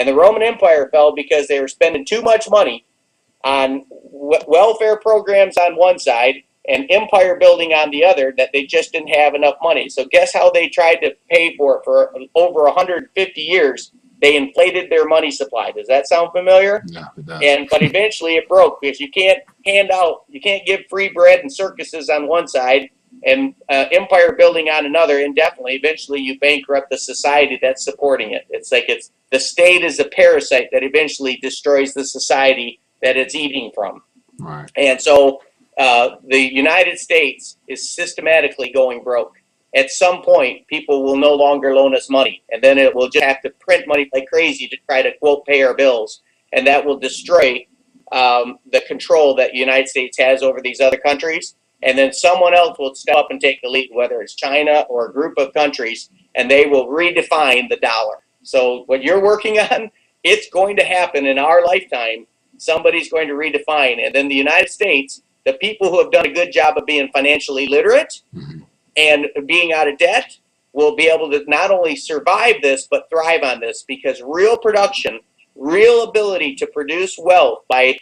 And the Roman Empire fell because they were spending too much money on welfare programs on one side and empire building on the other, that they just didn't have enough money. So guess how they tried to pay for it for over 150 years? They inflated their money supply. Does that sound familiar? Yeah, it does. But eventually it broke, because you can't give free bread and circuses on one side and empire building on another indefinitely. Eventually you bankrupt the society that's supporting it. It's like the state is a parasite that eventually destroys the society that it's eating from. Right. And so the United States is systematically going broke. At some point, people will no longer loan us money, and then it will just have to print money like crazy to try to, quote, pay our bills, and that will destroy the control that the United States has over these other countries, and then someone else will step up and take the lead, whether it's China or a group of countries, and they will redefine the dollar. So what you're working on, it's going to happen in our lifetime. Somebody's going to redefine, and then the United States, the people who have done a good job of being financially literate and being out of debt, will be able to not only survive this, but thrive on this, because real production, real ability to produce wealth by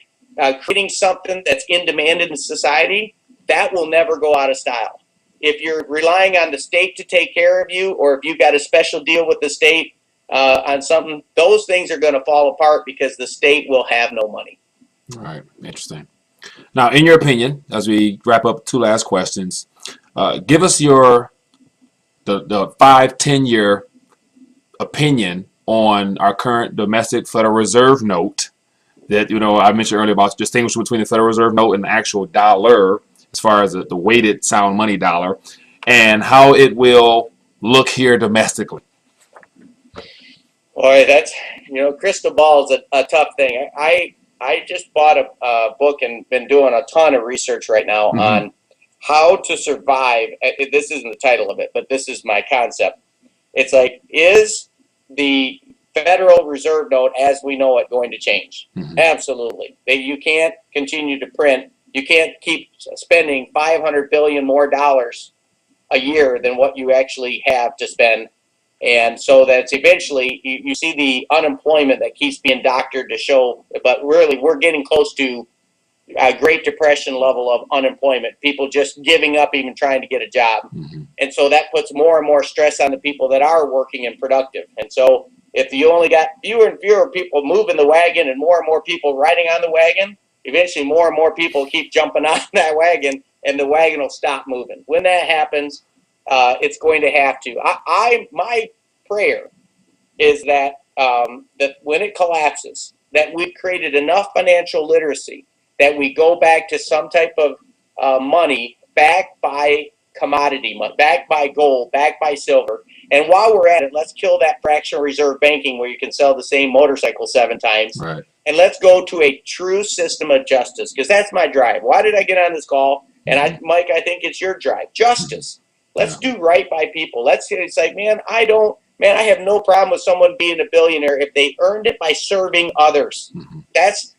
creating something that's in demand in society, that will never go out of style. If you're relying on the state to take care of you, or if you got a special deal with the state on something, those things are going to fall apart because the state will have no money. All right. Interesting. Now, in your opinion, as we wrap up, two last questions, give us the 5-10 year opinion on our current domestic Federal Reserve note that, I mentioned earlier about distinguishing between the Federal Reserve note and the actual dollar, as far as the weighted sound money dollar, and how it will look here domestically. Boy, that's, crystal ball is a tough thing. I just bought a book and been doing a ton of research right now on how to survive. This isn't the title of it, but this is my concept. It's like, is the Federal Reserve note as we know it going to change? Absolutely. You can't continue to print. You can't keep spending $500 billion more dollars a year than what you actually have to spend. And so that's eventually, you see the unemployment that keeps being doctored to show, but really we're getting close to a Great Depression level of unemployment, people just giving up even trying to get a job. And so that puts more and more stress on the people that are working and productive. And so if you only got fewer and fewer people moving the wagon and more people riding on the wagon, eventually more and more people keep jumping on that wagon, and the wagon will stop moving. When that happens, it's going to have to. My prayer is that that when it collapses, that we've created enough financial literacy that we go back to some type of money backed by commodity, backed by gold, backed by silver. And while we're at it, let's kill that fractional reserve banking where you can sell the same motorcycle 7 times. Right. And let's go to a true system of justice, because that's my drive. Why did I get on this call? And Mike, I think it's your drive. Justice. Let's do right by people. It's like, I have no problem with someone being a billionaire if they earned it by serving others. That's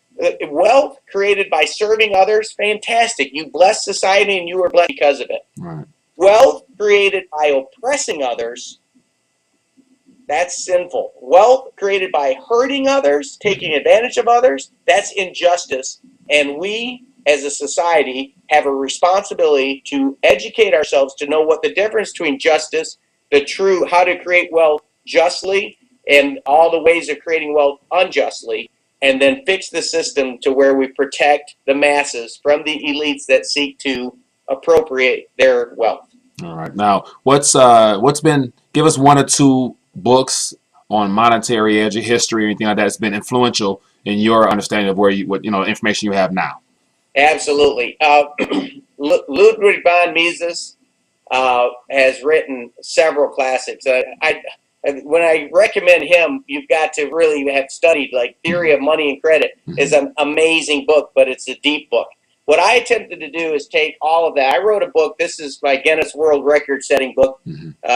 wealth created by serving others. Fantastic. You bless society and you are blessed because of it. Right. Wealth created by oppressing others, that's sinful. Wealth created by hurting others, taking advantage of others, that's injustice. And we, as a society, have a responsibility to educate ourselves to know what the difference between justice, how to create wealth justly, and all the ways of creating wealth unjustly, and then fix the system to where we protect the masses from the elites that seek to appropriate their wealth. All right. Now, give us 1 or 2 books on monetary edge, history, or anything like that that's been influential in your understanding of what information you have now. Absolutely. Ludwig von Mises has written several classics. When I recommend him, you've got to really have studied, like Theory of Money and Credit is an amazing book, but it's a deep book. What I attempted to do is take all of that. I wrote a book. This is my Guinness World Record-setting book,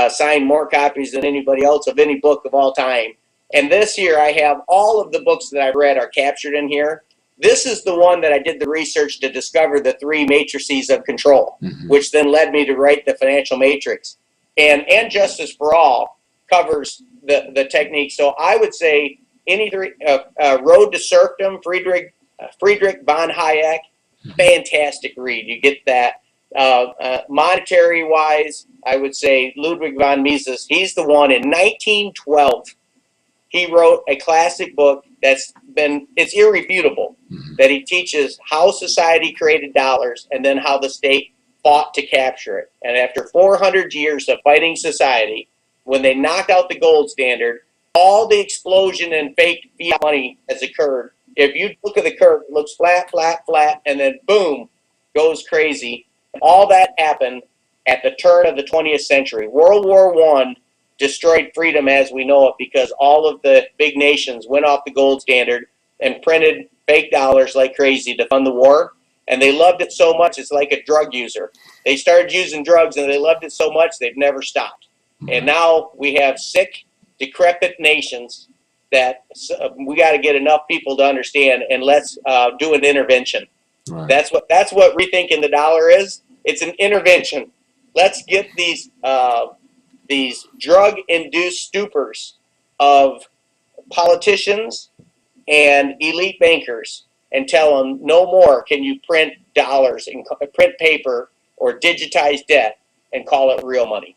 signed more copies than anybody else of any book of all time. And this year, I have all of the books that I've read are captured in here. This is the one that I did the research to discover the 3 matrices of control, which then led me to write the Financial Matrix. And Justice for All covers the technique. So I would say Road to Serfdom, Friedrich von Hayek, fantastic read. You get that. Monetary wise, I would say Ludwig von Mises. He's the one in 1912. He wrote a classic book it's irrefutable that he teaches how society created dollars and then how the state fought to capture it. And after 400 years of fighting society, when they knocked out the gold standard, all the explosion in fake fiat money has occurred. If you look at the curve, it looks flat, flat, flat, and then boom, goes crazy. All that happened at the turn of the 20th century. World War I destroyed freedom as we know it because all of the big nations went off the gold standard and printed fake dollars like crazy to fund the war. And they loved it so much, it's like a drug user. They started using drugs and they loved it so much, they've never stopped. And now we have sick, decrepit nations that we got to get enough people to understand, and let's do an intervention. Right. That's what rethinking the dollar is. It's an intervention. Let's get these drug-induced stupors of politicians and elite bankers and tell them no more can you print dollars and print paper or digitize debt and call it real money.